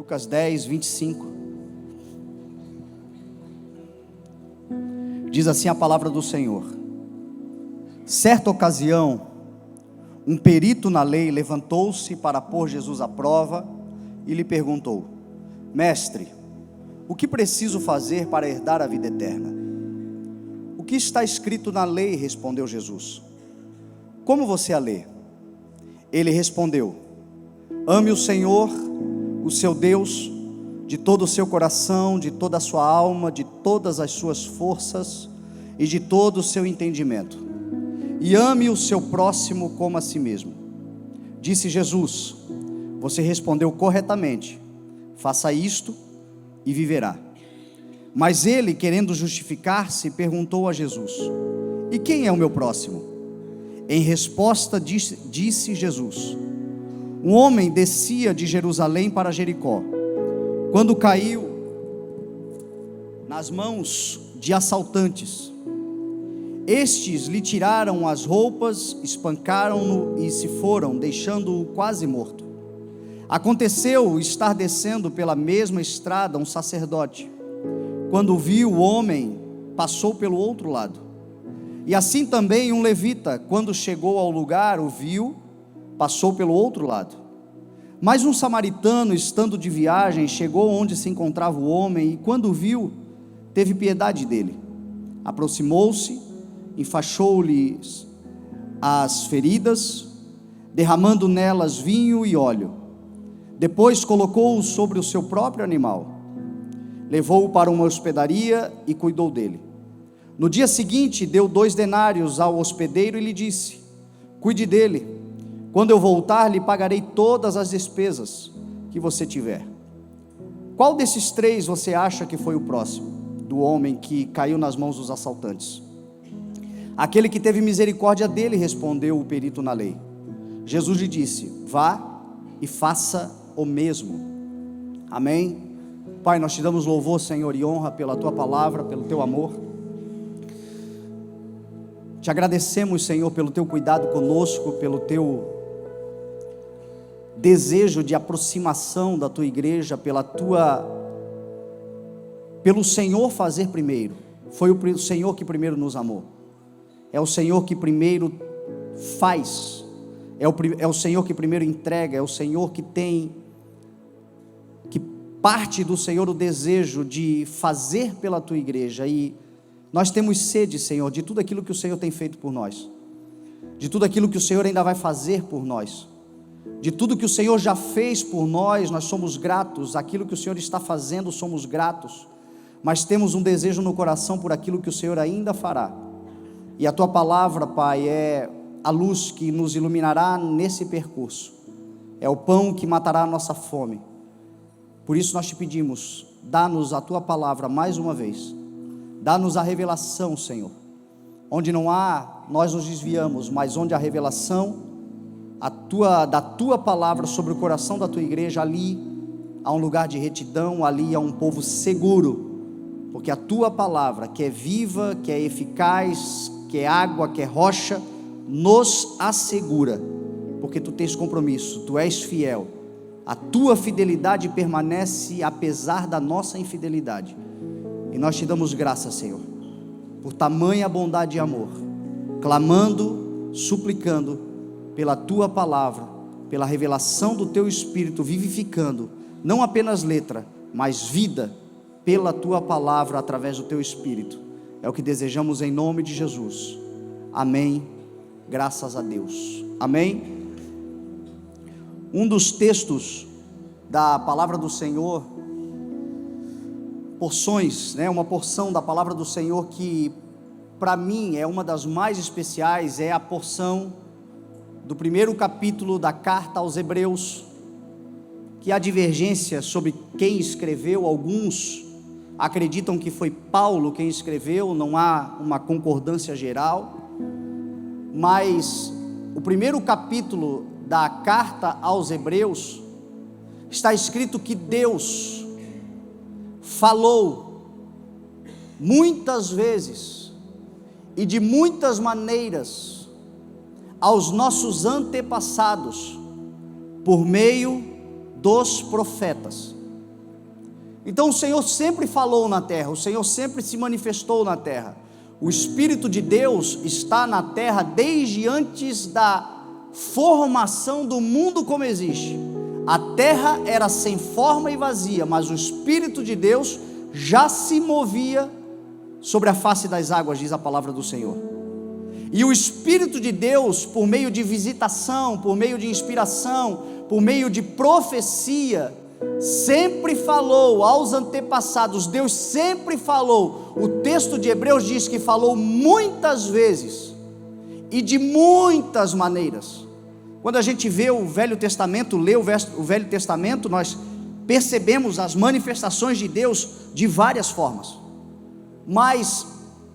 Lucas 10, 25. Diz assim a palavra do Senhor: certa ocasião, um perito na lei levantou-se para pôr Jesus à prova e lhe perguntou: mestre, o que preciso fazer para herdar a vida eterna? O que está escrito na lei? Respondeu Jesus. Como você a lê? Ele respondeu: ame o Senhor, o seu Deus, de todo o seu coração, de toda a sua alma, de todas as suas forças e de todo o seu entendimento, e ame o seu próximo como a si mesmo. Disse Jesus: você respondeu corretamente, faça isto e viverá. Mas ele, querendo justificar-se, perguntou a Jesus: e quem é o meu próximo? Em resposta disse Jesus: um homem descia de Jerusalém para Jericó, quando caiu nas mãos de assaltantes. Estes lhe tiraram as roupas, espancaram-no e se foram, deixando-o quase morto. Aconteceu estar descendo pela mesma estrada um sacerdote. Quando viu o homem, passou pelo outro lado. E assim também um levita, quando chegou ao lugar, o viu, passou pelo outro lado. Mas um samaritano, estando de viagem, chegou onde se encontrava o homem, e quando o viu, teve piedade dele. Aproximou-se, enfaixou-lhe as feridas, derramando nelas vinho e óleo. Depois colocou-o sobre o seu próprio animal, levou-o para uma hospedaria e cuidou dele. No dia seguinte deu 2 denários ao hospedeiro e lhe disse: cuide dele, quando eu voltar lhe pagarei todas as despesas que você tiver. Qual desses 3 você acha que foi o próximo do homem que caiu nas mãos dos assaltantes? Aquele que teve misericórdia dele, respondeu o perito na lei. Jesus lhe disse: vá e faça o mesmo. Amém? Pai, nós te damos louvor, Senhor, e honra pela tua palavra, pelo teu amor. Te agradecemos, Senhor, pelo teu cuidado conosco, pelo teu desejo de aproximação da tua igreja, pelo Senhor fazer primeiro. Foi o Senhor que primeiro nos amou. É o Senhor que primeiro faz. É o Senhor que primeiro entrega. É o Senhor que parte do Senhor o desejo de fazer pela tua igreja. E nós temos sede, Senhor, de tudo aquilo que o Senhor tem feito por nós, de tudo aquilo que o Senhor ainda vai fazer por nós, de tudo que o Senhor já fez por nós. Nós somos gratos. Aquilo que o Senhor está fazendo, somos gratos, mas temos um desejo no coração por aquilo que o Senhor ainda fará. E a tua palavra, Pai, é a luz que nos iluminará nesse percurso, é o pão que matará a nossa fome. Por isso nós te pedimos, dá-nos a tua palavra mais uma vez, dá-nos a revelação, Senhor. Onde não há, nós nos desviamos, mas onde há revelação da tua palavra sobre o coração da tua igreja, ali há um lugar de retidão, ali há um povo seguro, porque a tua palavra, que é viva, que é eficaz, que é água, que é rocha, nos assegura, porque tu tens compromisso, tu és fiel, a tua fidelidade permanece apesar da nossa infidelidade, e nós te damos graças, Senhor, por tamanha bondade e amor, clamando, suplicando pela tua palavra, pela revelação do teu Espírito, vivificando, não apenas letra, mas vida, pela tua palavra, através do teu Espírito. É o que desejamos em nome de Jesus. Amém. Graças a Deus. Amém. Um dos textos da palavra do Senhor, porções, uma porção da palavra do Senhor que para mim é uma das mais especiais, é a porção do primeiro capítulo da carta aos Hebreus, que há divergência sobre quem escreveu. Alguns acreditam que foi Paulo quem escreveu, não há uma concordância geral, mas o primeiro capítulo da carta aos Hebreus, está escrito que Deus falou muitas vezes e de muitas maneiras aos nossos antepassados por meio dos profetas. Então o Senhor sempre falou na terra, o Senhor sempre se manifestou na terra. O Espírito de Deus está na terra desde antes da formação do mundo como existe. A terra era sem forma e vazia, mas o Espírito de Deus já se movia sobre a face das águas, diz a palavra do Senhor. E o Espírito de Deus, por meio de visitação, por meio de inspiração, por meio de profecia, sempre falou aos antepassados. Deus sempre falou. O texto de Hebreus diz que falou muitas vezes e de muitas maneiras. Quando a gente vê o Velho Testamento, lê o Velho Testamento, nós percebemos as manifestações de Deus de várias formas. Mas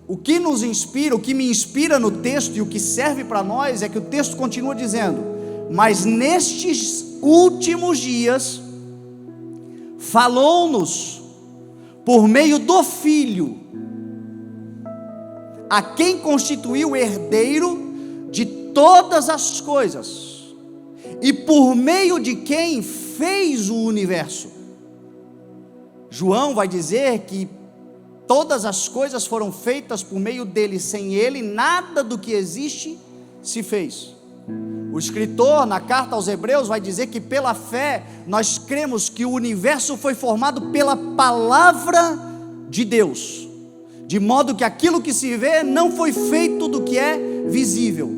o que nos inspira, o que me inspira no texto e o que serve para nós é que o texto continua dizendo: mas nestes últimos dias falou-nos por meio do Filho, a quem constituiu herdeiro de todas as coisas, e por meio de quem fez o universo. João vai dizer que todas as coisas foram feitas por meio dele, sem ele nada do que existe se fez. O escritor na carta aos Hebreus vai dizer que pela fé nós cremos que o universo foi formado pela palavra de Deus, de modo que aquilo que se vê não foi feito do que é visível.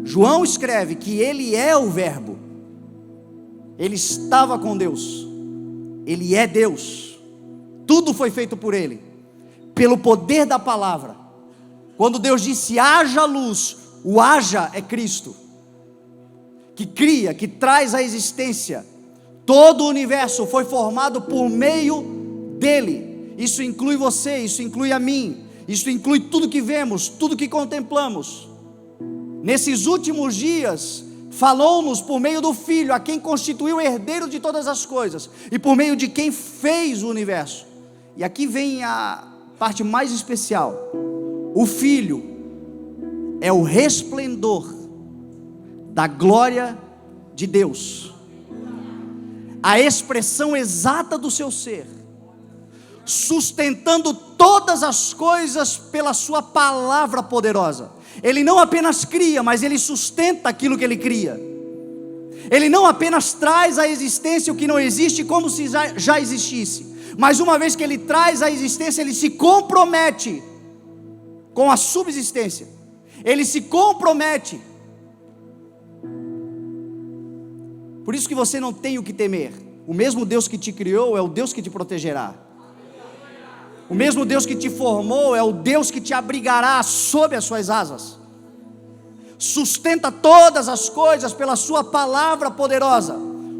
João escreve que ele é o Verbo, ele estava com Deus, ele é Deus, tudo foi feito por ele, pelo poder da palavra. Quando Deus disse haja luz, o haja é Cristo, que cria, que traz à existência. Todo o universo foi formado por meio dele. Isso inclui você, isso inclui a mim, isso inclui tudo que vemos, tudo que contemplamos. Nesses últimos dias falou-nos por meio do Filho, a quem constituiu herdeiro de todas as coisas, e por meio de quem fez o universo. E aqui vem a parte mais especial. O Filho é o resplendor da glória de Deus, a expressão exata do seu ser, sustentando todas as coisas pela sua palavra poderosa. Ele não apenas cria, mas ele sustenta aquilo que ele cria. Ele não apenas traz à existência o que não existe como se já existisse, mas uma vez que ele traz à existência, ele se compromete com a subsistência. Ele se compromete. Por isso que você não tem o que temer. O mesmo Deus que te criou é o Deus que te protegerá. O mesmo Deus que te formou é o Deus que te abrigará sob as suas asas. Sustenta todas as coisas pela sua palavra poderosa.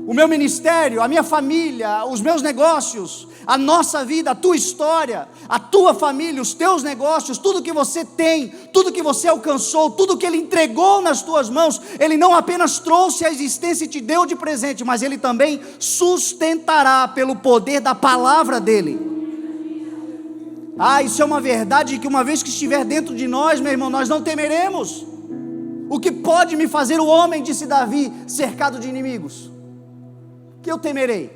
O meu ministério, a minha família, os meus negócios, a nossa vida, a tua história, a tua família, os teus negócios, tudo que você tem, tudo que você alcançou, tudo que Ele entregou nas tuas mãos, Ele não apenas trouxe à existência e te deu de presente, mas Ele também sustentará pelo poder da palavra dEle. Isso é uma verdade que uma vez que estiver dentro de nós, meu irmão, nós não temeremos. O que pode me fazer o homem, disse Davi, cercado de inimigos? Que eu temerei?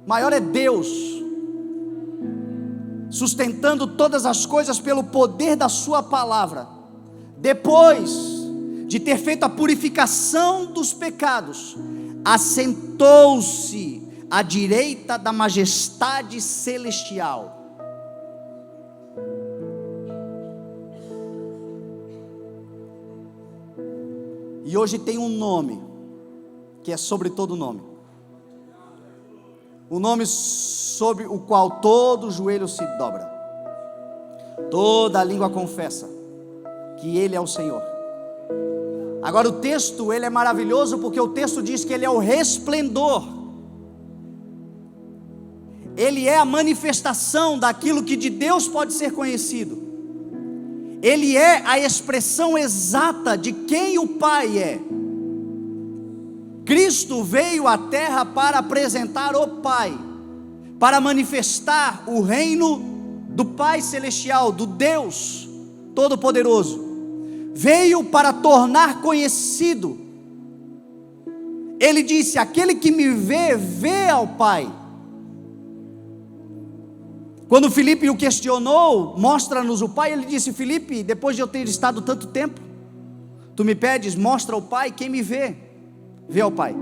Maior é Deus, sustentando todas as coisas pelo poder da sua palavra. Depois de ter feito a purificação dos pecados, assentou-se à direita da majestade celestial. E hoje tem um nome que é sobre todo nome, o nome sobre o qual todo joelho se dobra, toda língua confessa que Ele é o Senhor. Agora o texto, ele é maravilhoso, porque o texto diz que Ele é o resplendor, Ele é a manifestação daquilo que de Deus pode ser conhecido. Ele é a expressão exata de quem o Pai é. Cristo veio à terra para apresentar o Pai, para manifestar o reino do Pai Celestial, do Deus Todo-Poderoso. Veio para tornar conhecido. Ele disse: aquele que me vê, vê ao Pai. Quando Filipe o questionou, mostra-nos o Pai, ele disse: Filipe, depois de eu ter estado tanto tempo, tu me pedes, mostra o Pai, quem me vê, vê ao Pai.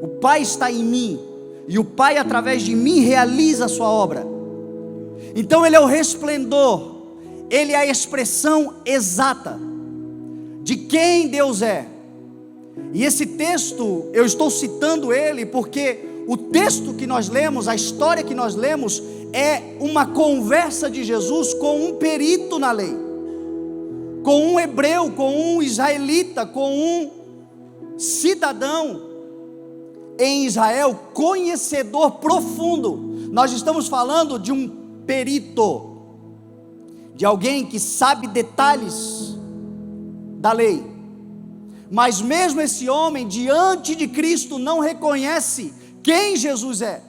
O Pai está em mim, e o Pai através de mim realiza a sua obra. Então ele é o resplendor, ele é a expressão exata de quem Deus é. E esse texto, eu estou citando ele porque o texto que nós lemos, a história que nós lemos, é uma conversa de Jesus com um perito na lei, com um hebreu, com um israelita, com um cidadão em Israel, conhecedor profundo. Nós estamos falando de um perito, de alguém que sabe detalhes da lei. Mas mesmo esse homem, diante de Cristo, não reconhece quem Jesus é.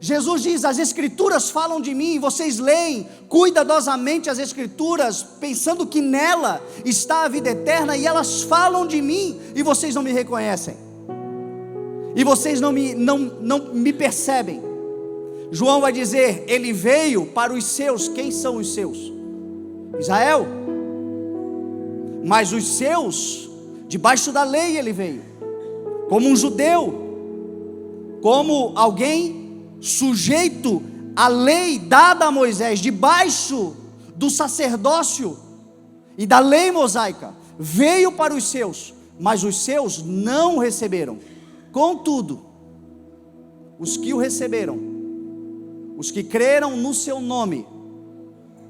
Jesus diz: as escrituras falam de mim, e vocês leem cuidadosamente as escrituras, pensando que nela está a vida eterna, e elas falam de mim, e vocês não me reconhecem, e vocês não me percebem. João vai dizer: ele veio para os seus. Quem são os seus? Israel. Mas os seus, debaixo da lei ele veio, como um judeu, como alguém sujeito à lei dada a Moisés, debaixo do sacerdócio e da lei mosaica. Veio para os seus, mas os seus não o receberam. Contudo, os que o receberam, os que creram no seu nome,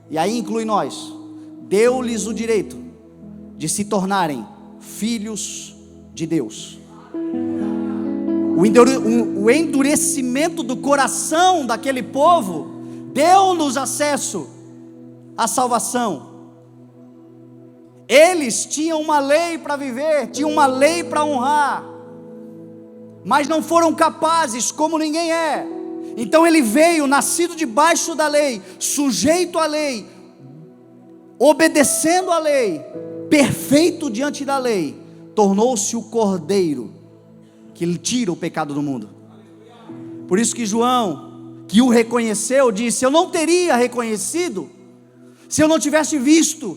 e aí inclui nós, deu-lhes o direito de se tornarem filhos de Deus. O endurecimento do coração daquele povo deu-nos acesso à salvação. Eles tinham uma lei para viver, tinham uma lei para honrar, mas não foram capazes, como ninguém é. Então ele veio, nascido debaixo da lei, sujeito à lei, obedecendo à lei, perfeito diante da lei, tornou-se o Cordeiro que tira o pecado do mundo. Por isso que João, que o reconheceu, disse: eu não teria reconhecido se eu não tivesse visto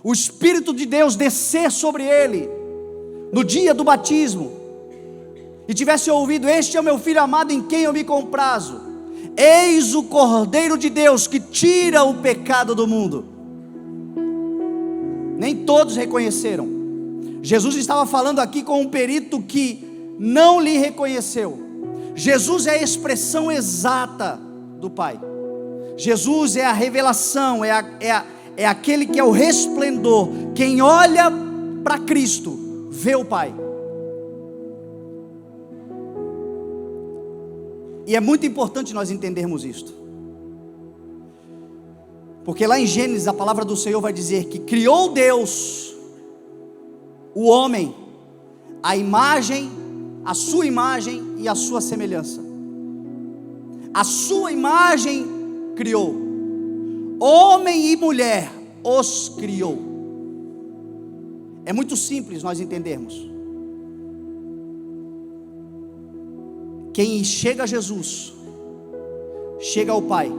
o Espírito de Deus descer sobre ele no dia do batismo, e tivesse ouvido: este é o meu Filho amado em quem eu me comprazo. Eis o Cordeiro de Deus que tira o pecado do mundo. Nem todos reconheceram. Jesus estava falando aqui com um perito que não lhe reconheceu. Jesus é a expressão exata do Pai. Jesus é a revelação, é aquele que é o resplendor. Quem olha para Cristo vê o Pai. E é muito importante nós entendermos isto, porque lá em Gênesis a palavra do Senhor vai dizer que criou Deus o homem, a sua imagem e a sua semelhança. A sua imagem criou, homem e mulher os criou. É muito simples nós entendermos. Quem chega a Jesus, chega ao Pai,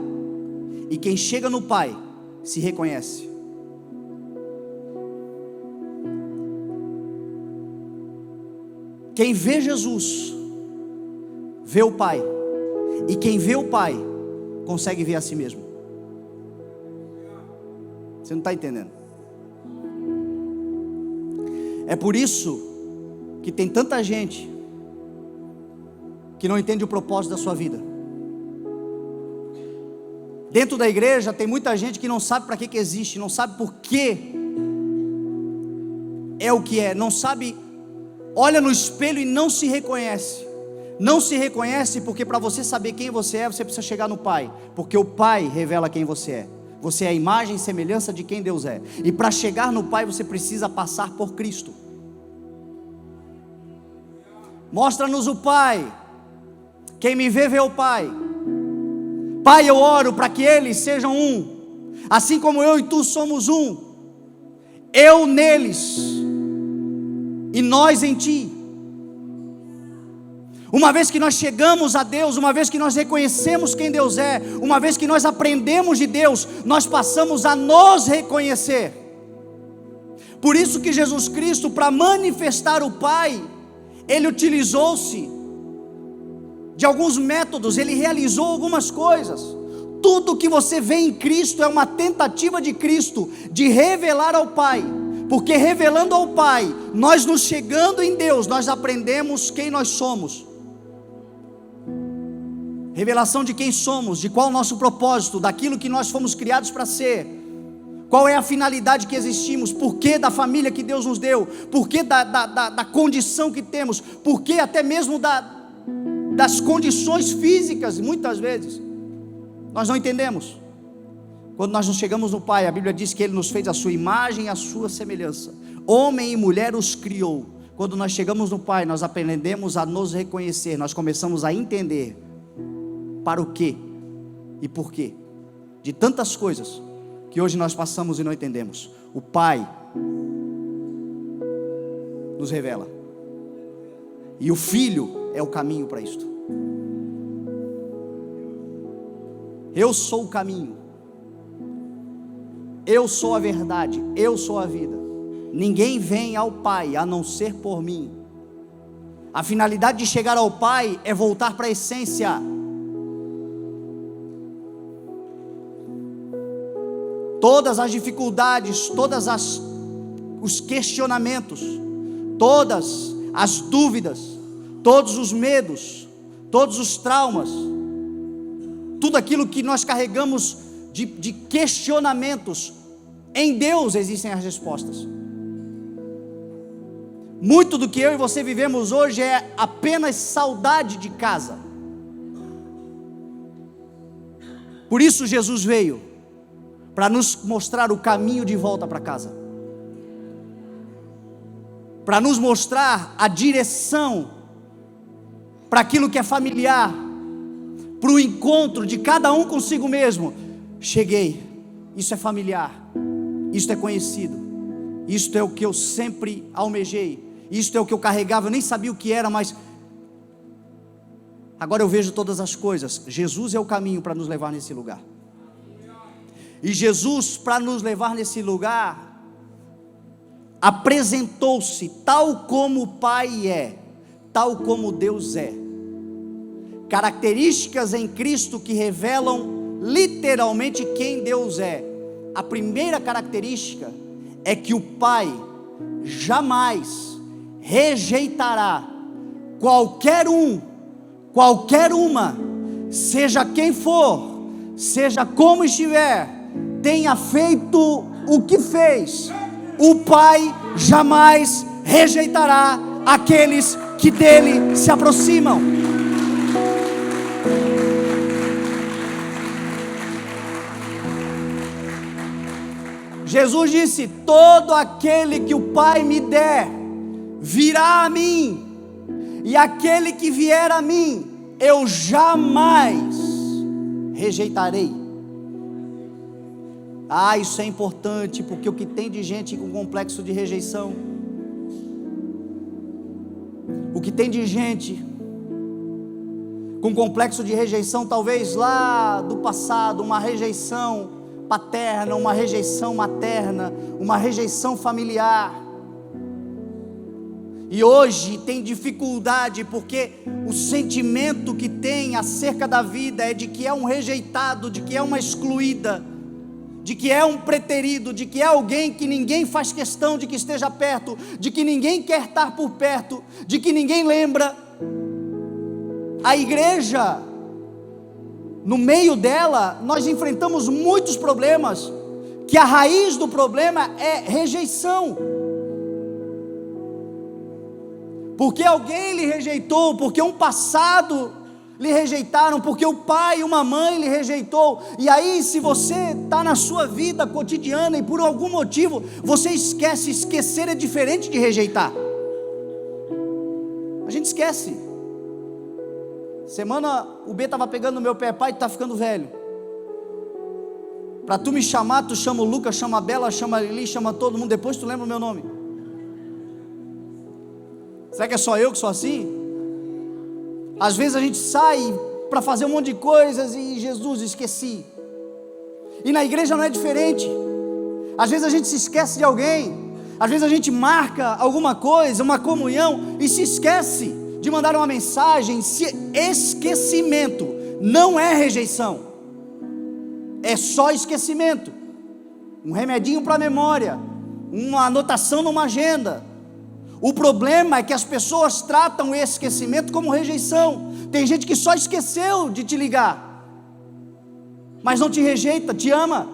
e quem chega no Pai, se reconhece. Quem vê Jesus, vê o Pai, e quem vê o Pai, consegue ver a si mesmo. Você não está entendendo? É por isso que tem tanta gente que não entende o propósito da sua vida. Dentro da igreja tem muita gente que não sabe para que existe, não sabe por que é o que é, não sabe, olha no espelho e não se reconhece. Não se reconhece porque para você saber quem você é, você precisa chegar no Pai, porque o Pai revela quem você é. Você é a imagem e semelhança de quem Deus é, e para chegar no Pai você precisa passar por Cristo. Mostra-nos o Pai. Quem me vê, vê o Pai. Pai, eu oro para que eles sejam um, assim como eu e tu somos um. Eu neles e nós em ti. Uma vez que nós chegamos a Deus, uma vez que nós reconhecemos quem Deus é, uma vez que nós aprendemos de Deus, nós passamos a nos reconhecer. Por isso que Jesus Cristo, para manifestar o Pai, Ele utilizou-se de alguns métodos, Ele realizou algumas coisas. Tudo que você vê em Cristo é uma tentativa de Cristo de revelar ao Pai, porque revelando ao Pai, nós nos chegando em Deus, nós aprendemos quem nós somos. Revelação de quem somos, de qual o nosso propósito, daquilo que nós fomos criados para ser, qual é a finalidade que existimos, porquê da família que Deus nos deu, porquê da condição que temos, porquê até mesmo das condições físicas, muitas vezes, nós não entendemos. Quando nós nos chegamos no Pai, a Bíblia diz que Ele nos fez a sua imagem e a sua semelhança, homem e mulher os criou. Quando nós chegamos no Pai, nós aprendemos a nos reconhecer, nós começamos a entender para o quê e por quê, de tantas coisas que hoje nós passamos e não entendemos. O Pai nos revela, e o Filho é o caminho para isto. Eu sou o caminho, eu sou a verdade, eu sou a vida. Ninguém vem ao Pai a não ser por mim. A finalidade de chegar ao Pai é voltar para a essência. Todas as dificuldades, os questionamentos, todas as dúvidas, todos os medos, todos os traumas, tudo aquilo que nós carregamos de questionamentos, em Deus existem as respostas. Muito do que eu e você vivemos hoje é apenas saudade de casa. Por isso Jesus veio, para nos mostrar o caminho de volta para casa, para nos mostrar a direção para aquilo que é familiar, para o encontro de cada um consigo mesmo. Cheguei, isso é familiar, isso é conhecido, isto é o que eu sempre almejei, isto é o que eu carregava, eu nem sabia o que era, mas agora eu vejo todas as coisas. Jesus é o caminho para nos levar nesse lugar. E Jesus, para nos levar nesse lugar, apresentou-se tal como o Pai é, tal como Deus é. Características em Cristo que revelam literalmente quem Deus é. A primeira característica é que o Pai jamais rejeitará qualquer uma, seja quem for, seja como estiver, tenha feito o que fez. O Pai jamais rejeitará aqueles que dele se aproximam. Jesus disse: todo aquele que o Pai me der virá a mim, e aquele que vier a mim eu jamais rejeitarei. Isso é importante, porque o que tem de gente com complexo de rejeição, o que tem de gente com complexo de rejeição, talvez lá do passado, uma rejeição paterna, uma rejeição materna, uma rejeição familiar, e hoje tem dificuldade, porque o sentimento que tem acerca da vida é de que é um rejeitado, de que é uma excluída, de que é um preterido, de que é alguém que ninguém faz questão de que esteja perto, de que ninguém quer estar por perto, de que ninguém lembra. A igreja, no meio dela, nós enfrentamos muitos problemas, que a raiz do problema é rejeição. Porque alguém lhe rejeitou, porque um passado lhe rejeitaram, porque o pai e uma mãe lhe rejeitou. E aí, se você está na sua vida cotidiana e por algum motivo você esquecer é diferente de rejeitar. A gente esquece. Semana o B estava pegando no meu pé: pai, tu está ficando velho. Para tu me chamar, tu chama o Lucas, chama a Bela, chama a Lili, chama todo mundo, depois tu lembra o meu nome. Será que é só eu que sou assim? Às vezes a gente sai para fazer um monte de coisas e Jesus, esqueci. E na igreja não é diferente. Às vezes a gente se esquece de alguém. Às vezes a gente marca alguma coisa, uma comunhão, e se esquece de mandar uma mensagem. Esquecimento não é rejeição, é só esquecimento. Um remedinho para a memória, uma anotação numa agenda. O problema é que as pessoas tratam o esquecimento como rejeição. Tem gente que só esqueceu de te ligar, mas não te rejeita, te ama.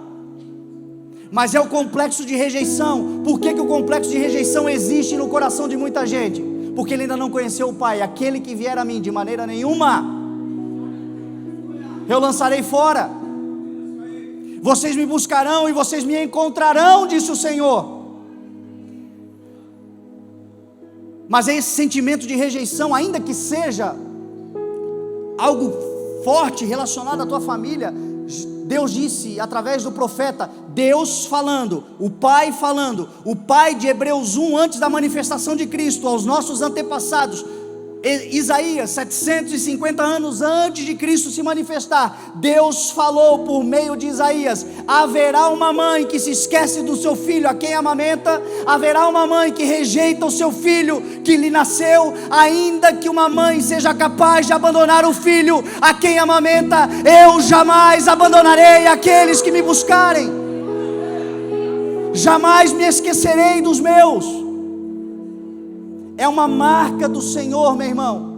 Mas é o complexo de rejeição. Por que o complexo de rejeição existe no coração de muita gente? Porque ele ainda não conheceu o Pai. Aquele que vier a mim, de maneira nenhuma eu lançarei fora. Vocês me buscarão e vocês me encontrarão, disse o Senhor. Mas é esse sentimento de rejeição, ainda que seja algo forte relacionado à tua família. Deus disse através do profeta, Deus falando, o Pai de Hebreus 1, antes da manifestação de Cristo aos nossos antepassados, Isaías, 750 anos antes de Cristo se manifestar, Deus falou por meio de Isaías: haverá uma mãe que se esquece do seu filho a quem amamenta, haverá uma mãe que rejeita o seu filho que lhe nasceu, ainda que uma mãe seja capaz de abandonar o filho a quem amamenta, eu jamais abandonarei aqueles que me buscarem, jamais me esquecerei dos meus. É uma marca do Senhor, meu irmão.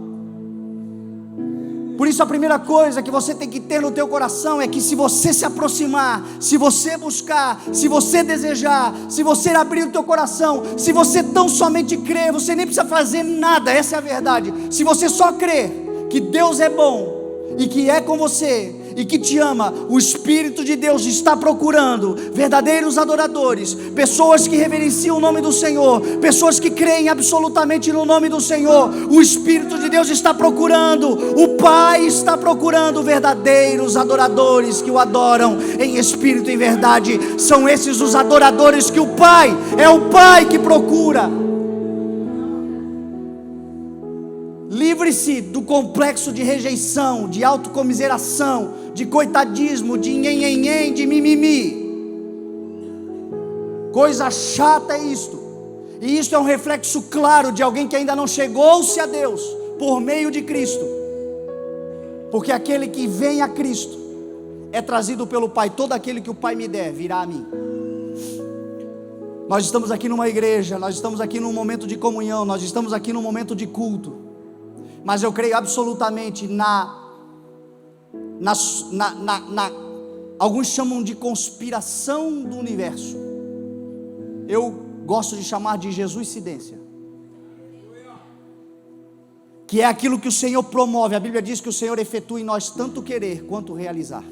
Por isso a primeira coisa que você tem que ter no teu coração é que se você se aproximar, se você buscar, se você desejar, se você abrir o teu coração, se você tão somente crer, você nem precisa fazer nada, essa é a verdade. Se você só crer que Deus é bom e que é com você e que te ama, o Espírito de Deus está procurando verdadeiros adoradores, pessoas que reverenciam o nome do Senhor, pessoas que creem absolutamente no nome do Senhor. O Espírito de Deus está procurando, o Pai está procurando verdadeiros adoradores que o adoram em espírito e em verdade. São esses os adoradores que o Pai, é o Pai que procura. Livre-se do complexo de rejeição, de autocomiseração, de coitadismo, de nhenhenhen, de mimimi. Coisa chata é isto. E isto é um reflexo claro de alguém que ainda não chegou-se a Deus por meio de Cristo. Porque aquele que vem a Cristo é trazido pelo Pai. Todo aquele que o Pai me der virá a mim. Nós estamos aqui numa igreja, nós estamos aqui num momento de comunhão, nós estamos aqui num momento de culto. Mas eu creio absolutamente alguns chamam de conspiração do universo. Eu gosto de chamar de Jesuscidência, que é aquilo que o Senhor promove. A Bíblia diz que o Senhor efetua em nós tanto querer quanto realizar.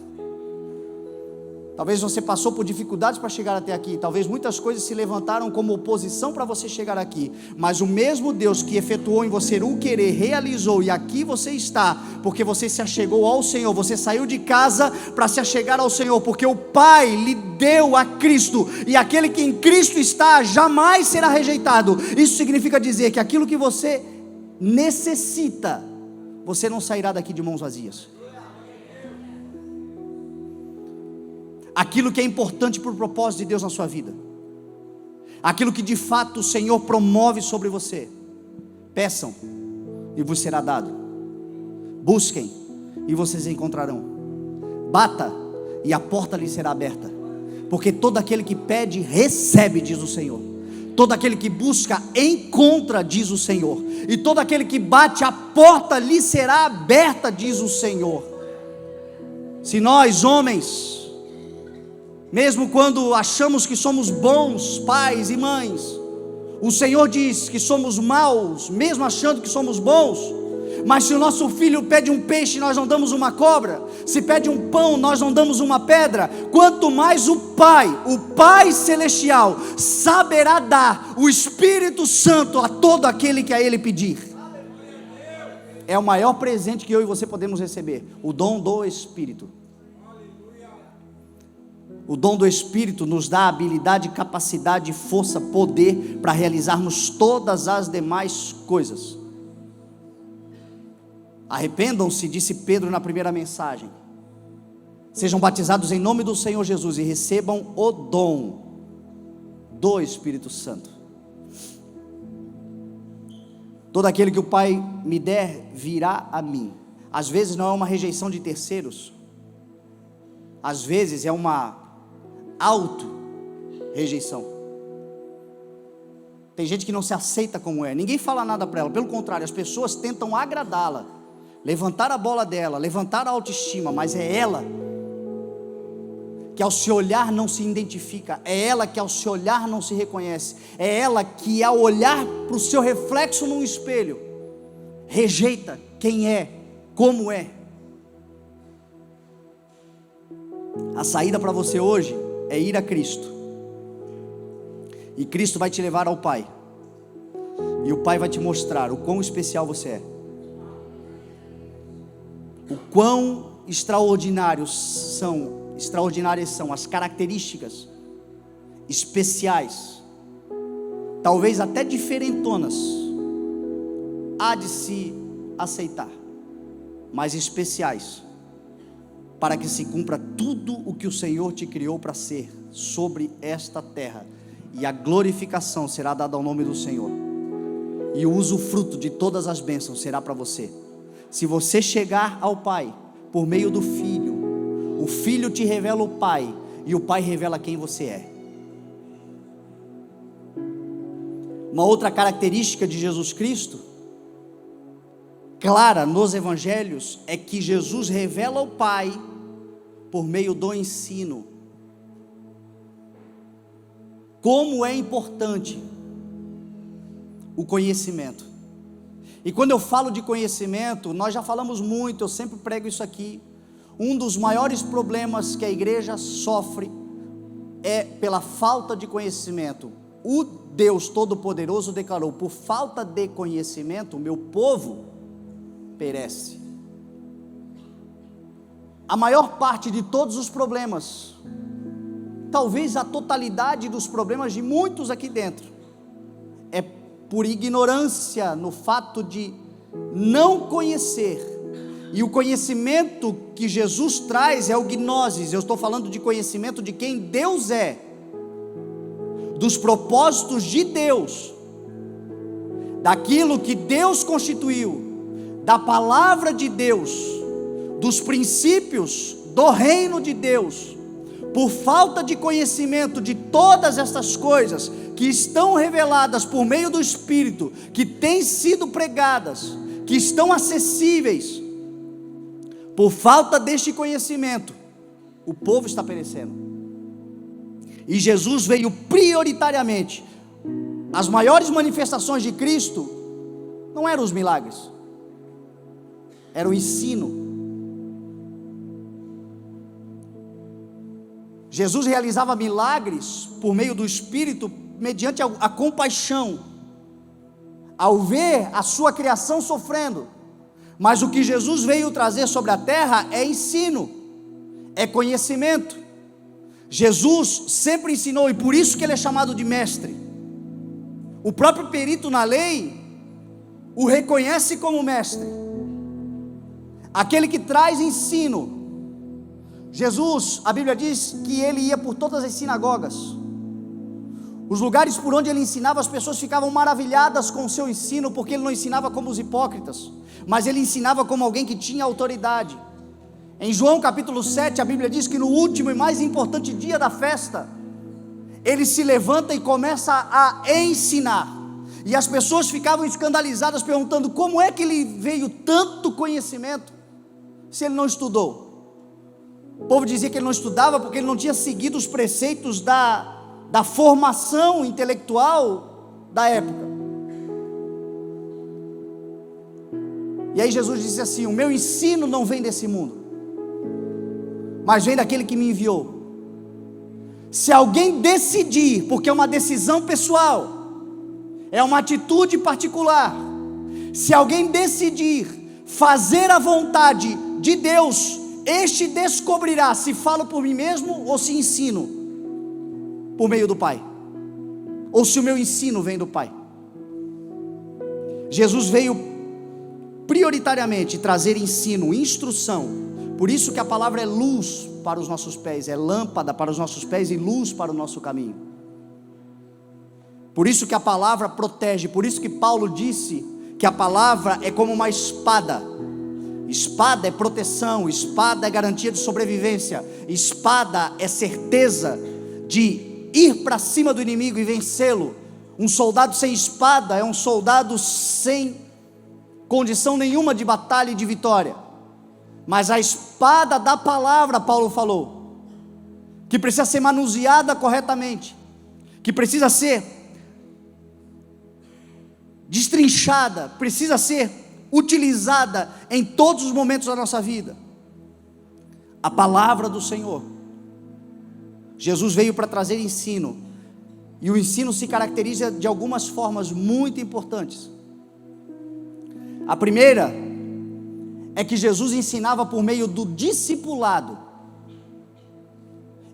Talvez você passou por dificuldades para chegar até aqui, talvez muitas coisas se levantaram como oposição para você chegar aqui, mas o mesmo Deus que efetuou em você o querer, realizou, e aqui você está, porque você se achegou ao Senhor, você saiu de casa para se achegar ao Senhor, porque o Pai lhe deu a Cristo, e aquele que em Cristo está, jamais será rejeitado. Isso significa dizer que aquilo que você necessita, você não sairá daqui de mãos vazias. Aquilo que é importante para o propósito de Deus na sua vida, aquilo que de fato o Senhor promove sobre você, peçam e vos será dado, busquem e vocês encontrarão, bata e a porta lhe será aberta, porque todo aquele que pede, recebe, diz o Senhor. Todo aquele que busca, encontra, diz o Senhor. E todo aquele que bate, a porta lhe será aberta, diz o Senhor. Se nós, homens, mesmo quando achamos que somos bons pais e mães, o Senhor diz que somos maus, mesmo achando que somos bons. Mas se o nosso filho pede um peixe, nós não damos uma cobra. Se pede um pão, nós não damos uma pedra. Quanto mais o Pai Celestial, saberá dar o Espírito Santo a todo aquele que a Ele pedir. É o maior presente que eu e você podemos receber, o dom do Espírito. O dom do Espírito nos dá habilidade, capacidade, força, poder para realizarmos todas as demais coisas. Arrependam-se, disse Pedro na primeira mensagem. Sejam batizados em nome do Senhor Jesus e recebam o dom do Espírito Santo. Todo aquele que o Pai me der virá a mim. Às vezes não é uma rejeição de terceiros, às vezes é uma auto-rejeição. Tem gente que não se aceita como é, ninguém fala nada para ela, pelo contrário, as pessoas tentam agradá-la, levantar a bola dela, levantar a autoestima, mas é ela que ao se olhar não se identifica, é ela que ao se olhar não se reconhece, é ela que ao olhar para o seu reflexo num espelho, rejeita quem é, como é. A saída para você hoje é ir a Cristo, e Cristo vai te levar ao Pai, e o Pai vai te mostrar o quão especial você é, o quão extraordinárias são as características especiais, talvez até diferentonas, há de se aceitar, mas especiais, para que se cumpra tudo o que o Senhor te criou para ser sobre esta terra, e a glorificação será dada ao nome do Senhor, e o usufruto de todas as bênçãos será para você. Se você chegar ao Pai por meio do Filho, o Filho te revela o Pai, e o Pai revela quem você é. Uma outra característica de Jesus Cristo, clara nos evangelhos, é que Jesus revela o Pai por meio do ensino. Como é importante o conhecimento. E quando eu falo de conhecimento, nós já falamos muito, eu sempre prego isso aqui. Um dos maiores problemas que a igreja sofre é pela falta de conhecimento. O Deus Todo-Poderoso declarou: por falta de conhecimento, o meu povo perece. A maior parte de todos os problemas, talvez a totalidade dos problemas de muitos aqui dentro, é por ignorância no fato de não conhecer. E o conhecimento que Jesus traz é o gnosis. Eu estou falando de conhecimento de quem Deus é, dos propósitos de Deus, daquilo que Deus constituiu, da palavra de Deus, dos princípios do reino de Deus. Por falta de conhecimento de todas estas coisas que estão reveladas por meio do Espírito, que têm sido pregadas, que estão acessíveis, por falta deste conhecimento, o povo está perecendo. E Jesus veio prioritariamente. As maiores manifestações de Cristo não eram os milagres, era o ensino. Jesus realizava milagres por meio do Espírito, mediante a compaixão, ao ver a sua criação sofrendo. Mas o que Jesus veio trazer sobre a terra é ensino, é conhecimento. Jesus sempre ensinou, e por isso que ele é chamado de mestre. O próprio perito na lei o reconhece como mestre, aquele que traz ensino. Jesus, a Bíblia diz que ele ia por todas as sinagogas, os lugares por onde ele ensinava, as pessoas ficavam maravilhadas com o seu ensino, porque ele não ensinava como os hipócritas, mas ele ensinava como alguém que tinha autoridade. Em João capítulo 7, a Bíblia diz que no último e mais importante dia da festa, ele se levanta e começa a ensinar, e as pessoas ficavam escandalizadas, perguntando: como é que ele veio tanto conhecimento, se ele não estudou? O povo dizia que ele não estudava porque ele não tinha seguido os preceitos da formação intelectual da época. E aí Jesus disse assim: o meu ensino não vem desse mundo, mas vem daquele que me enviou. Se alguém decidir, porque é uma decisão pessoal, é uma atitude particular, se alguém decidir fazer a vontade de Deus, este descobrirá se falo por mim mesmo ou se ensino por meio do Pai, ou se o meu ensino vem do Pai. Jesus veio prioritariamente trazer ensino, instrução. Por isso que a palavra é luz para os nossos pés, é lâmpada para os nossos pés e luz para o nosso caminho. Por isso que a palavra protege, por isso que Paulo disse que a palavra é como uma espada. Espada é proteção, espada é garantia de sobrevivência, espada é certeza de ir para cima do inimigo e vencê-lo. Um soldado sem espada é um soldado sem condição nenhuma de batalha e de vitória. Mas a espada da palavra, Paulo falou, que precisa ser manuseada corretamente, que precisa ser destrinchada, precisa ser utilizada em todos os momentos da nossa vida. A palavra do Senhor. Jesus veio para trazer ensino, e o ensino se caracteriza de algumas formas muito importantes. A primeira é que Jesus ensinava por meio do discipulado,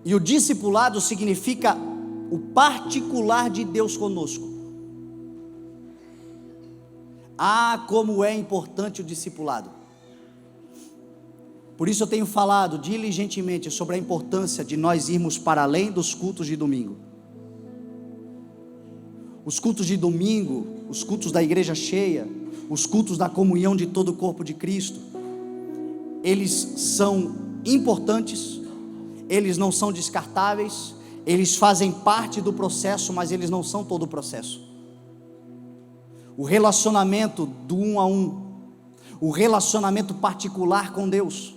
e o discipulado significa o particular de Deus conosco. Ah, como é importante o discipulado. Por isso eu tenho falado diligentemente sobre a importância de nós irmos para além dos cultos de domingo. Os cultos de domingo, os cultos da igreja cheia, os cultos da comunhão de todo o corpo de Cristo, eles são importantes, eles não são descartáveis, eles fazem parte do processo, mas eles não são todo o processo. O relacionamento do um a um, o relacionamento particular com Deus,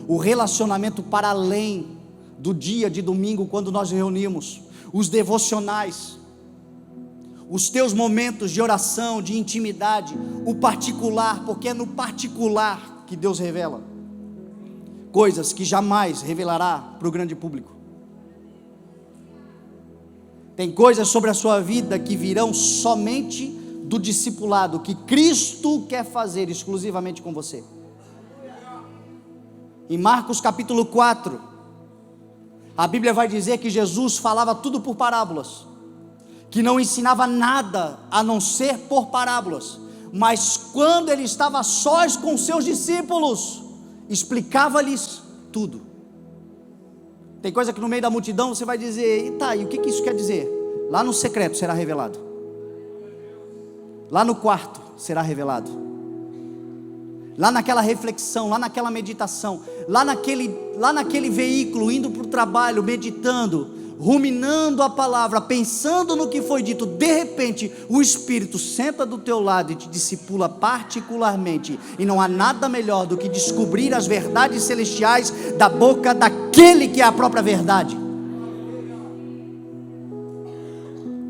o relacionamento para além do dia de domingo, quando nós reunimos, os devocionais, os teus momentos de oração, de intimidade, o particular, porque é no particular que Deus revela coisas que jamais revelará para o grande público. Tem coisas sobre a sua vida que virão somente do discipulado, que Cristo quer fazer exclusivamente com você. Em Marcos capítulo 4, a Bíblia vai dizer que Jesus falava tudo por parábolas, que não ensinava nada a não ser por parábolas, mas quando ele estava sós com seus discípulos, explicava-lhes tudo. Tem coisa que no meio da multidão você vai dizer, e tá, e o que isso quer dizer? Lá no secreto será revelado, lá no quarto será revelado, lá naquela reflexão, lá naquela meditação, lá naquele veículo, indo para o trabalho, meditando, ruminando a palavra, pensando no que foi dito, de repente o Espírito senta do teu lado e te discipula particularmente, e não há nada melhor do que descobrir as verdades celestiais da boca daquele que é a própria verdade.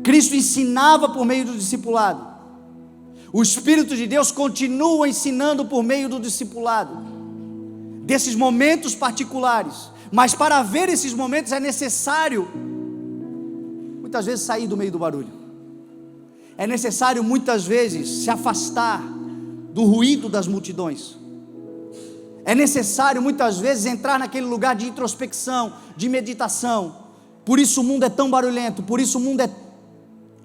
Cristo ensinava por meio do discipulado, o Espírito de Deus continua ensinando por meio do discipulado, desses momentos particulares. Mas para haver esses momentos é necessário, muitas vezes, sair do meio do barulho. É necessário, muitas vezes, se afastar do ruído das multidões. É necessário, muitas vezes, entrar naquele lugar de introspecção, de meditação. Por isso o mundo é tão barulhento, por isso o mundo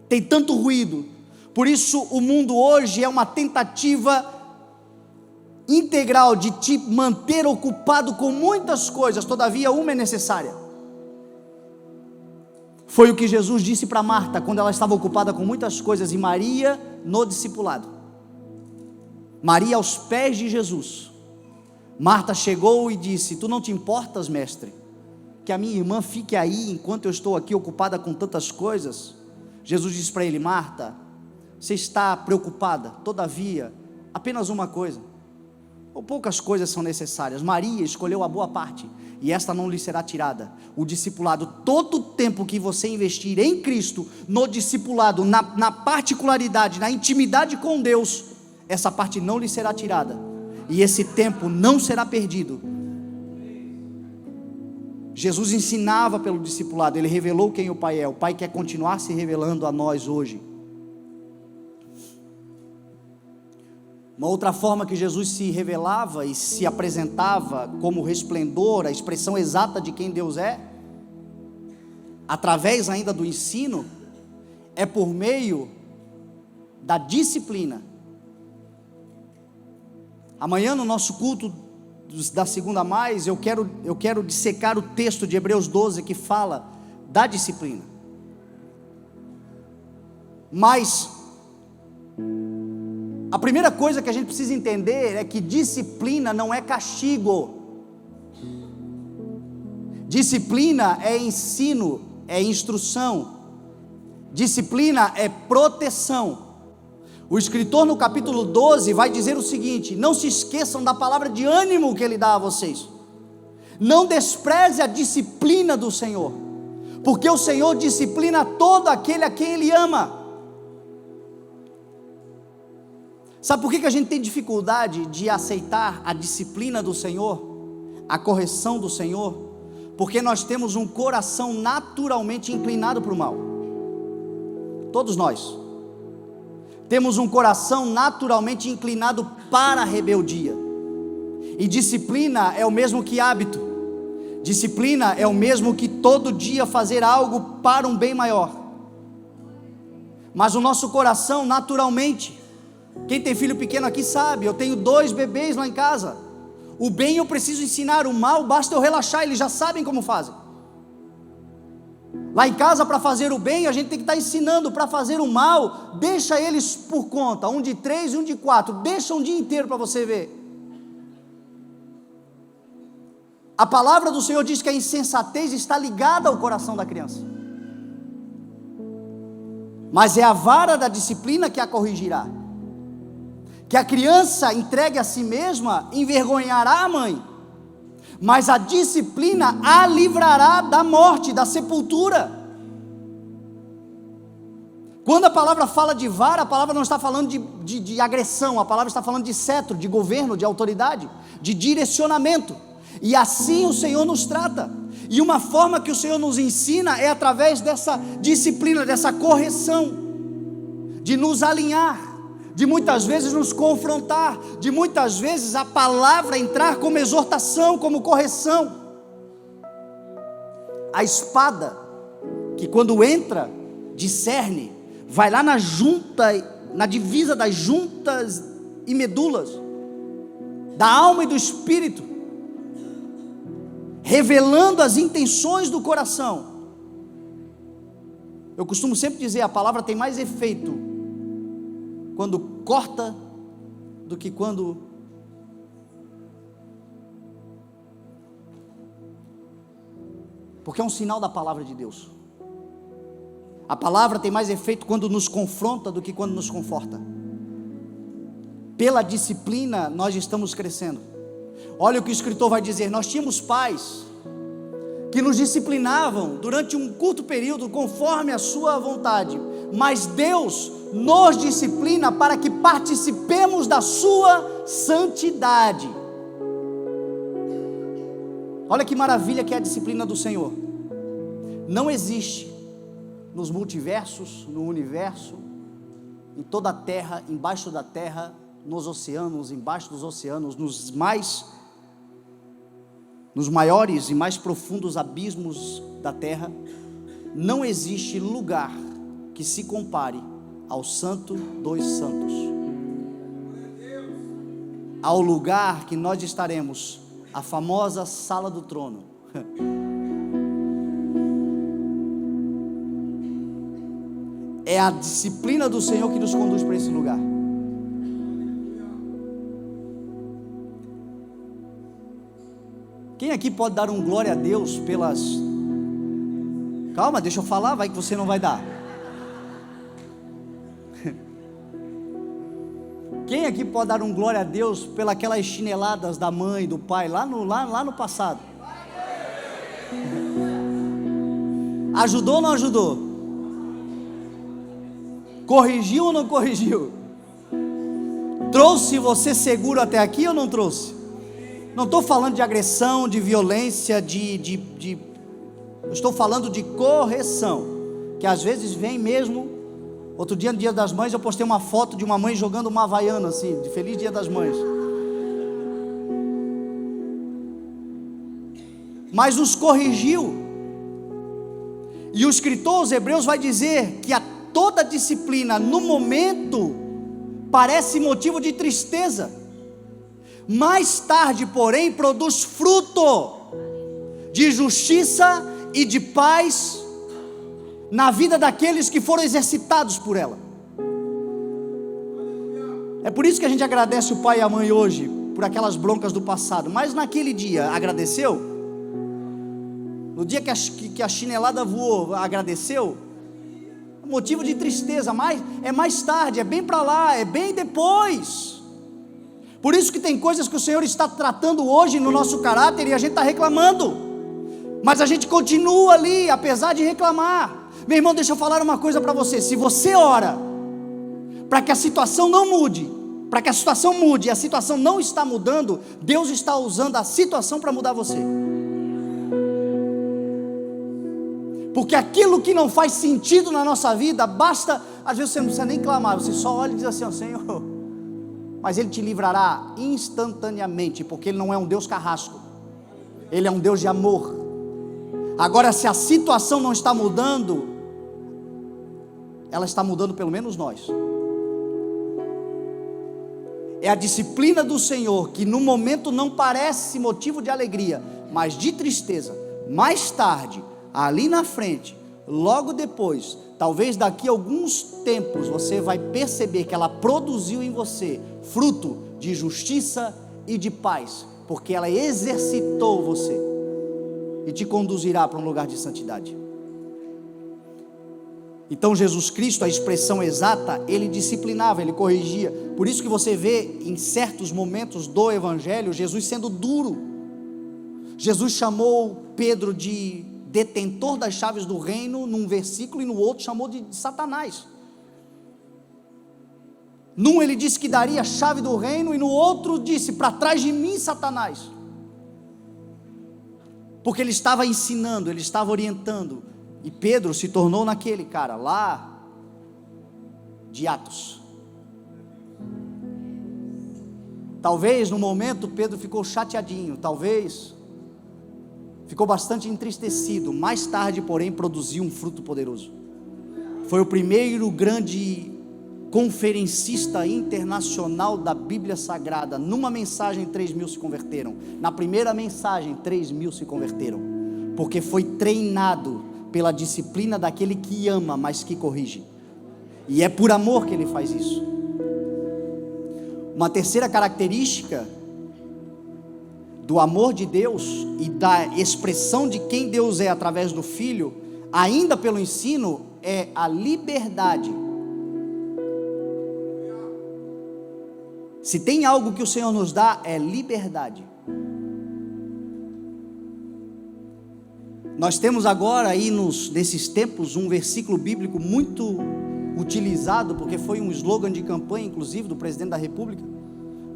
tem tanto ruído. Por isso o mundo hoje é uma tentativa integral de te manter ocupado com muitas coisas, todavia uma é necessária. Foi o que Jesus disse para Marta, quando ela estava ocupada com muitas coisas, e Maria no discipulado. Maria aos pés de Jesus. Marta chegou e disse, tu não te importas, mestre, que a minha irmã fique aí, enquanto eu estou aqui ocupada com tantas coisas? Jesus disse para ele, Marta, você está preocupada, todavia, apenas uma coisa, ou poucas coisas são necessárias. Maria escolheu a boa parte, e esta não lhe será tirada. O discipulado, todo o tempo que você investir em Cristo, no discipulado, na particularidade, na intimidade com Deus, essa parte não lhe será tirada, e esse tempo não será perdido. Jesus ensinava pelo discipulado, ele revelou quem o Pai é. O Pai quer continuar se revelando a nós hoje. Uma outra forma que Jesus se revelava e se apresentava como resplendor, a expressão exata de quem Deus é, através ainda do ensino, é por meio da disciplina. Amanhã no nosso culto da Segunda Mais, eu quero dissecar o texto de Hebreus 12 que fala da disciplina. Mas a primeira coisa que a gente precisa entender é que disciplina não é castigo. Disciplina é ensino, é instrução. Disciplina é proteção. O escritor no capítulo 12 vai dizer o seguinte: não se esqueçam da palavra de ânimo que ele dá a vocês. Não despreze a disciplina do Senhor, porque o Senhor disciplina todo aquele a quem Ele ama. Sabe por que a gente tem dificuldade de aceitar a disciplina do Senhor, a correção do Senhor? Porque nós temos um coração naturalmente inclinado para o mal. Todos nós temos um coração naturalmente inclinado para a rebeldia. E disciplina é o mesmo que hábito. Disciplina é o mesmo que todo dia fazer algo para um bem maior. Mas o nosso coração naturalmente, quem tem filho pequeno aqui sabe, eu tenho 2 bebês lá em casa. O bem eu preciso ensinar, o mal basta eu relaxar, eles já sabem como fazem. Lá em casa, para fazer o bem, a gente tem que estar ensinando. Para fazer o mal, deixa eles por conta, um de 3 e um de 4, deixa um dia inteiro para você ver. A palavra do Senhor diz que a insensatez está ligada ao coração da criança, mas é a vara da disciplina que a corrigirá. Que a criança entregue a si mesma envergonhará a mãe, mas a disciplina a livrará da morte, da sepultura. Quando a palavra fala de vara, a palavra não está falando de agressão, a palavra está falando de cetro, de governo, de autoridade, de direcionamento. E assim o Senhor nos trata. E uma forma que o Senhor nos ensina é através dessa disciplina, dessa correção, de nos alinhar, de muitas vezes nos confrontar, de muitas vezes a palavra entrar como exortação, como correção. A espada, que quando entra, discerne, vai lá na junta, na divisa das juntas e medulas, da alma e do espírito, revelando as intenções do coração. Eu costumo sempre dizer, a palavra tem mais efeito quando corta do que quando porque é um sinal da palavra de Deus. A palavra tem mais efeito quando nos confronta do que quando nos conforta. Pela disciplina nós estamos crescendo. Olha o que o escritor vai dizer: nós tínhamos pais que nos disciplinavam durante um curto período conforme a sua vontade, mas Deus nos disciplina para que participemos da sua santidade. Olha que maravilha que é a disciplina do Senhor. Não existe nos multiversos, no universo, em toda a terra, embaixo da terra, nos oceanos, embaixo dos oceanos, nos maiores e mais profundos abismos da terra, não existe lugar que se compare ao Santo dos Santos, ao lugar que nós estaremos, a famosa sala do trono. É a disciplina do Senhor que nos conduz para esse lugar. Quem aqui pode dar um glória a Deus pelas... Calma, deixa eu falar, vai que você não vai dar. Quem aqui pode dar um glória a Deus pelas chineladas da mãe, do pai, lá no passado? Ajudou ou não ajudou? Corrigiu ou não corrigiu? Trouxe você seguro até aqui ou não trouxe? Não estou falando de agressão, de violência, eu estou falando de correção, que às vezes vem mesmo. Outro dia, no Dia das Mães, eu postei uma foto de uma mãe jogando uma havaiana assim, de Feliz Dia das Mães. Mas nos corrigiu. E o escritor aos Hebreus vai dizer que toda disciplina no momento parece motivo de tristeza, Mais tarde, porém, produz fruto de justiça e de paz na vida daqueles que foram exercitados por ela. É por isso que a gente agradece o pai e a mãe hoje por aquelas broncas do passado. Mas naquele dia, agradeceu? No dia que a chinelada voou, agradeceu? Motivo de tristeza, mas é mais tarde, é bem para lá, é bem depois. Por isso que tem coisas que o Senhor está tratando hoje no nosso caráter e a gente está reclamando, mas a gente continua ali, apesar de reclamar. Meu irmão, deixa eu falar uma coisa para você: se você ora para que a situação não mude, para que a situação mude e a situação não está mudando, Deus está usando a situação para mudar você. Porque aquilo que não faz sentido na nossa vida, basta, às vezes você não precisa nem clamar, você só olha e diz assim: ó, Senhor, mas Ele te livrará instantaneamente, porque Ele não é um Deus carrasco, Ele é um Deus de amor. Agora, se a situação não está mudando, ela está mudando pelo menos nós. É a disciplina do Senhor, que no momento não parece motivo de alegria, mas de tristeza. Mais tarde, ali na frente, logo depois, talvez daqui a alguns tempos, você vai perceber que ela produziu em você fruto de justiça e de paz, porque ela exercitou você e te conduzirá para um lugar de santidade. Então Jesus Cristo, a expressão exata, Ele disciplinava, Ele corrigia. Por isso que você vê em certos momentos do Evangelho, Jesus sendo duro. Jesus chamou Pedro de detentor das chaves do reino num versículo, e no outro chamou de Satanás. Num ele disse que daria a chave do reino, e no outro disse: para trás de mim, Satanás. Porque ele estava ensinando, ele estava orientando, e Pedro se tornou naquele cara lá de Atos. Talvez no momento Pedro ficou chateadinho, talvez ficou bastante entristecido. Mais tarde, porém, produziu um fruto poderoso. Foi o primeiro grande conferencista internacional da Bíblia Sagrada. Numa mensagem 3.000 se converteram. Na primeira mensagem 3.000 se converteram, porque foi treinado pela disciplina daquele que ama, mas que corrige. E é por amor que ele faz isso. Uma terceira característica do amor de Deus e da expressão de quem Deus é através do Filho, ainda pelo ensino, é a liberdade. Se tem algo que o Senhor nos dá, é liberdade. Nós temos agora aí nesses tempos um versículo bíblico muito utilizado, porque foi um slogan de campanha inclusive do presidente da República,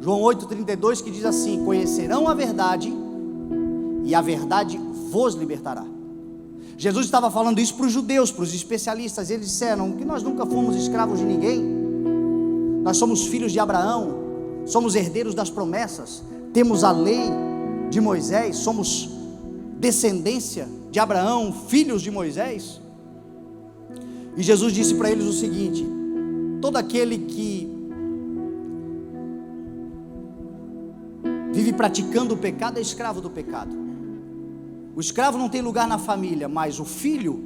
João 8,32, que diz assim: conhecerão a verdade e a verdade vos libertará. Jesus estava falando isso para os judeus, para os especialistas. Eles disseram que nós nunca fomos escravos de ninguém, nós somos filhos de Abraão, somos herdeiros das promessas, temos a lei de Moisés, somos descendência de Abraão, filhos de Moisés. E Jesus disse para eles o seguinte: todo aquele que vive praticando o pecado é escravo do pecado. O escravo não tem lugar na família, mas o filho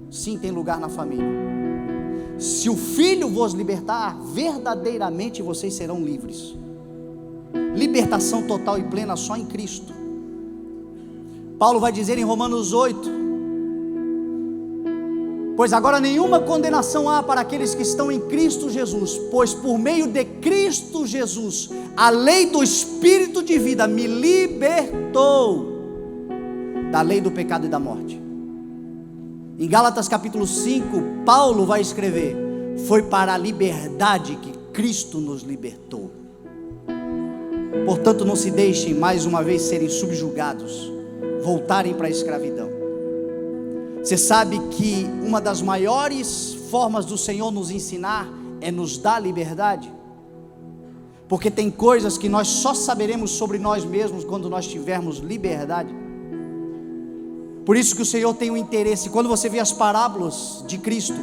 sim tem lugar na família. Se o Filho vos libertar, verdadeiramente vocês serão livres. Libertação total e plena só em Cristo. Paulo vai dizer em Romanos 8: pois agora nenhuma condenação há para aqueles que estão em Cristo Jesus, pois por meio de Cristo Jesus, a lei do Espírito de vida me libertou da lei do pecado e da morte. Em Gálatas capítulo 5, Paulo vai escrever: foi para a liberdade que Cristo nos libertou. Portanto, não se deixem mais uma vez serem subjugados, voltarem para a escravidão. Você sabe que uma das maiores formas do Senhor nos ensinar é nos dar liberdade, porque tem coisas que nós só saberemos sobre nós mesmos quando nós tivermos liberdade. Por isso que o Senhor tem um interesse. Quando você vê as parábolas de Cristo,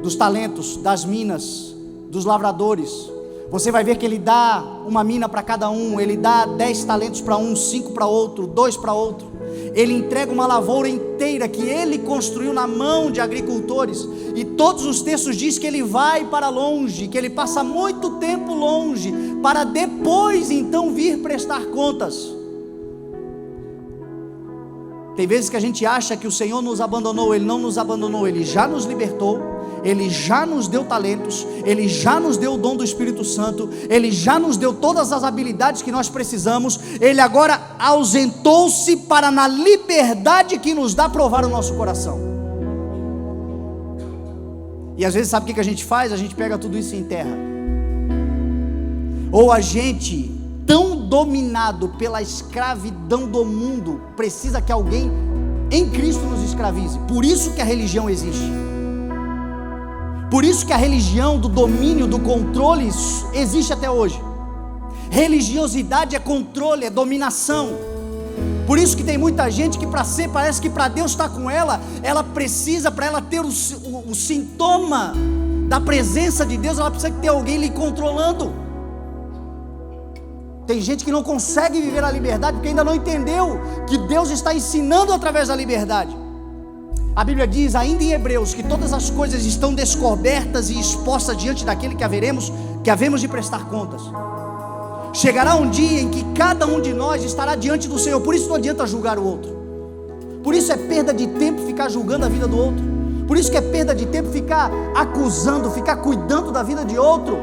dos talentos, das minas, dos lavradores, Você vai ver que ele dá uma mina para cada um, ele dá 10 talentos para um, 5 para outro, 2 para outro. Ele entrega uma lavoura inteira que ele construiu na mão de agricultores. E todos os textos dizem que ele vai para longe, que ele passa muito tempo longe, para depois então vir prestar contas. Tem vezes que a gente acha que o Senhor nos abandonou. Ele não nos abandonou, Ele já nos libertou, Ele já nos deu talentos, Ele já nos deu o dom do Espírito Santo, Ele já nos deu todas as habilidades que nós precisamos. Ele agora ausentou-se para, na liberdade que nos dá, provar o nosso coração. E às vezes sabe o que a gente faz? A gente pega tudo isso e enterra. Ou a gente, tão dominado pela escravidão do mundo, precisa que alguém em Cristo nos escravize. Por isso que a religião existe. Por isso que a religião do domínio, do controle existe até hoje. Religiosidade é controle, é dominação. Por isso que tem muita gente que parece que para Deus estar com ela, ela precisa, para ela ter o sintoma da presença de Deus, ela precisa ter alguém lhe controlando. Tem gente que não consegue viver a liberdade porque ainda não entendeu que Deus está ensinando através da liberdade. A Bíblia diz ainda em Hebreus que todas as coisas estão descobertas e expostas diante daquele que havemos de prestar contas. Chegará um dia em que cada um de nós estará diante do Senhor. Por isso não adianta julgar o outro. Por isso é perda de tempo ficar julgando a vida do outro. Por isso que é perda de tempo ficar acusando, ficar cuidando da vida de outro.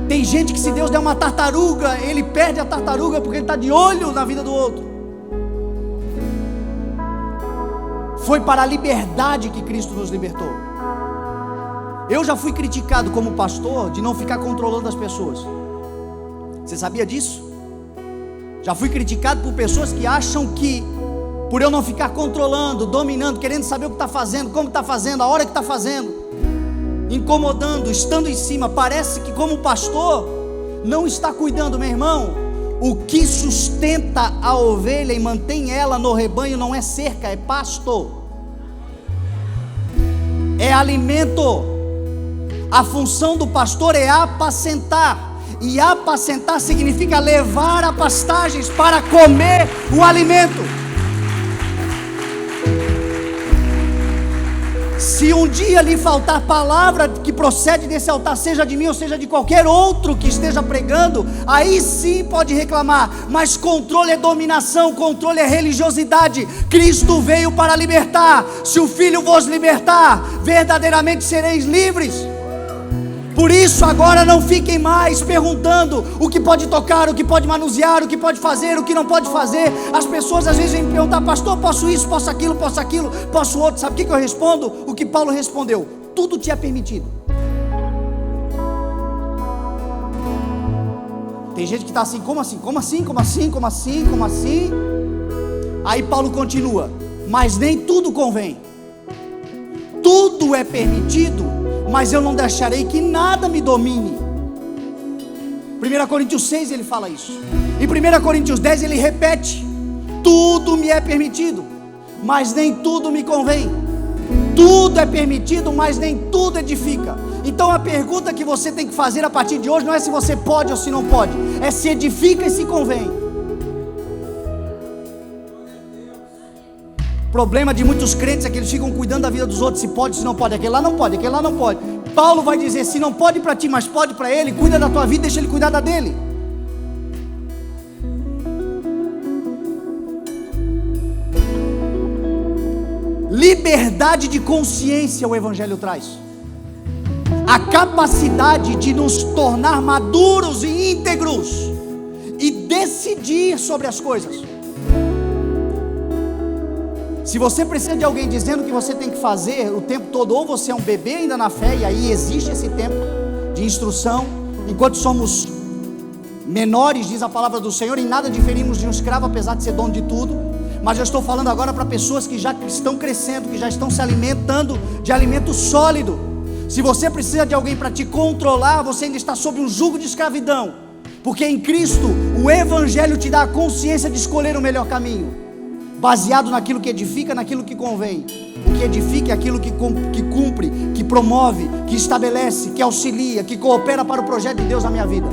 Tem gente que, se Deus der uma tartaruga, ele perde a tartaruga porque ele está de olho na vida do outro. Foi para a liberdade que Cristo nos libertou. Eu já fui criticado como pastor de não ficar controlando as pessoas. Você sabia disso? Já fui criticado por pessoas que acham que, por eu não ficar controlando, dominando, querendo saber o que está fazendo, como está fazendo, a hora que está fazendo, incomodando, estando em cima, parece que como pastor não está cuidando. Meu irmão, o que sustenta a ovelha e mantém ela no rebanho não é cerca, é pasto, é alimento. A função do pastor é apacentar, e apacentar significa levar a pastagens para comer o alimento. Se um dia lhe faltar palavra que procede desse altar, seja de mim ou seja de qualquer outro que esteja pregando, aí sim pode reclamar. Mas controle é dominação, controle é religiosidade. Cristo veio para libertar. Se o Filho vos libertar, verdadeiramente sereis livres. Por isso agora não fiquem mais perguntando o que pode tocar, o que pode manusear, o que pode fazer, o que não pode fazer. As pessoas às vezes vêm me perguntar: pastor, posso isso, posso aquilo, posso outro. Sabe o que eu respondo? O que Paulo respondeu: tudo te é permitido. Tem gente que está assim: como assim? Como assim? Como assim? Como assim? Como assim? Aí Paulo continua: mas nem tudo convém. Tudo é permitido, mas eu não deixarei que nada me domine. 1 Coríntios 6 ele fala isso. Em 1 Coríntios 10 ele repete: tudo me é permitido, mas nem tudo me convém. Tudo é permitido, mas nem tudo edifica. Então a pergunta que você tem que fazer a partir de hoje não é se você pode ou se não pode, é se edifica e se convém. O problema de muitos crentes é que eles ficam cuidando da vida dos outros, se pode, se não pode, aquele lá não pode, aquele lá não pode. Paulo vai dizer: se não pode para ti, mas pode para ele, cuida da tua vida, deixa ele cuidar da dele. Liberdade de consciência o Evangelho traz. A capacidade de nos tornar maduros e íntegros e decidir sobre as coisas. Se você precisa de alguém dizendo o que você tem que fazer o tempo todo, ou você é um bebê ainda na fé, e aí existe esse tempo de instrução, enquanto somos menores, diz a palavra do Senhor, em nada diferimos de um escravo, apesar de ser dono de tudo. Mas eu estou falando agora para pessoas que já estão crescendo, que já estão se alimentando de alimento sólido. Se você precisa de alguém para te controlar, você ainda está sob um jugo de escravidão, porque em Cristo o Evangelho te dá a consciência de escolher o melhor caminho, baseado naquilo que edifica, naquilo que convém. O que edifica, é aquilo que cumpre, que promove, que estabelece, que auxilia, que coopera para o projeto de Deus na minha vida.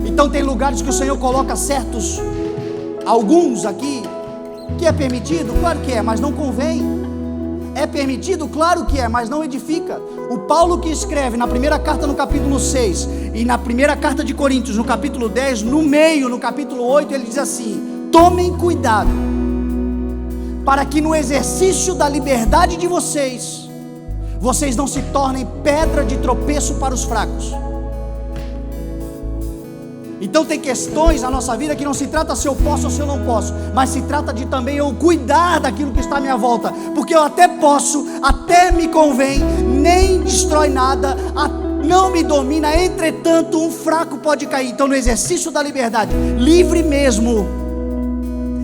Então tem lugares que o Senhor coloca alguns aqui, que é permitido, claro que é, mas não convém. É permitido, claro que é, mas não edifica. O Paulo que escreve na primeira carta no capítulo 6 e na primeira carta de Coríntios no capítulo 10, no meio, no capítulo 8, ele diz assim: tomem cuidado, para que no exercício da liberdade de vocês não se tornem pedra de tropeço para os fracos. Então tem questões na nossa vida que não se trata se eu posso ou se eu não posso, mas se trata de também eu cuidar daquilo que está à minha volta, porque eu até posso, até me convém, nem destrói nada, não me domina, entretanto um fraco pode cair. Então no exercício da liberdade, livre mesmo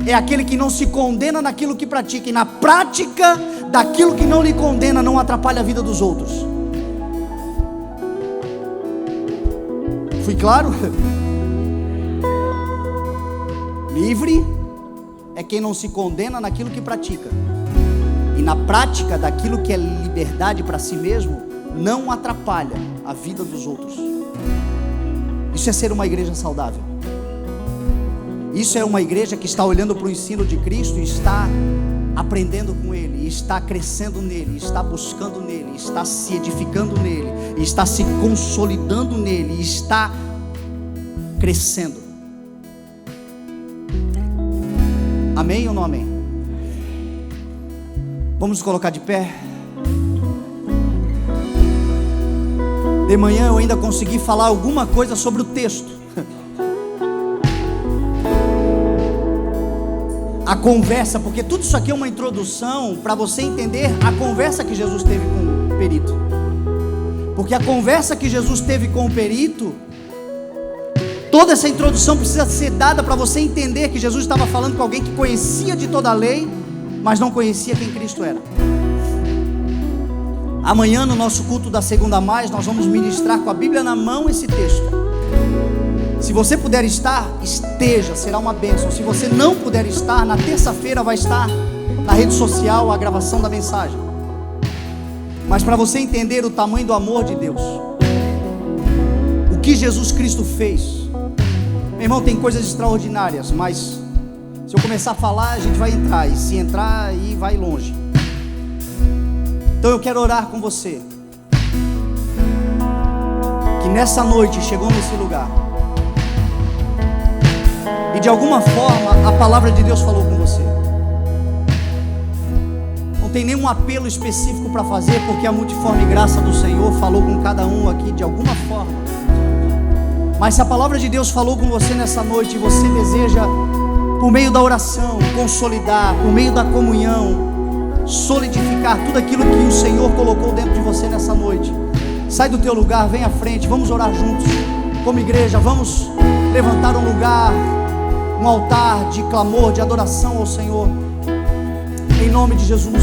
é aquele que não se condena naquilo que pratica, e na prática daquilo que não lhe condena não atrapalha a vida dos outros. Fui claro? Livre é quem não se condena naquilo que pratica, e na prática daquilo que é liberdade para si mesmo, não atrapalha a vida dos outros. Isso é ser uma igreja saudável. Isso é uma igreja que está olhando para o ensino de Cristo e está aprendendo com Ele, e está crescendo nele, e está buscando nele, e está se edificando nele, e está se consolidando nele, e está crescendo. Amém ou não amém? Vamos nos colocar de pé. De manhã eu ainda consegui falar alguma coisa sobre o texto. A conversa, porque tudo isso aqui é uma introdução para você entender a conversa que Jesus teve com o perito. Porque a conversa que Jesus teve com o perito, toda essa introdução precisa ser dada para você entender que Jesus estava falando com alguém que conhecia de toda a lei, mas não conhecia quem Cristo era. Amanhã no nosso culto da Segunda Mais, nós vamos ministrar com a Bíblia na mão esse texto. Se você puder estar, esteja, será uma bênção. Se você não puder estar, na terça-feira vai estar na rede social a gravação da mensagem. Mas para você entender o tamanho do amor de Deus, o que Jesus Cristo fez, meu irmão, tem coisas extraordinárias, mas se eu começar a falar, a gente vai entrar, e se entrar, aí vai longe. Então eu quero orar com você, que nessa noite chegou nesse lugar, e de alguma forma a palavra de Deus falou com você. Não tem nenhum apelo específico para fazer, porque a multiforme graça do Senhor falou com cada um aqui de alguma forma. Mas se a palavra de Deus falou com você nessa noite, e você deseja, por meio da oração, consolidar, por meio da comunhão, solidificar tudo aquilo que o Senhor colocou dentro de você nessa noite, sai do teu lugar, vem à frente, vamos orar juntos, como igreja, vamos levantar um lugar, um altar de clamor, de adoração ao Senhor, em nome de Jesus.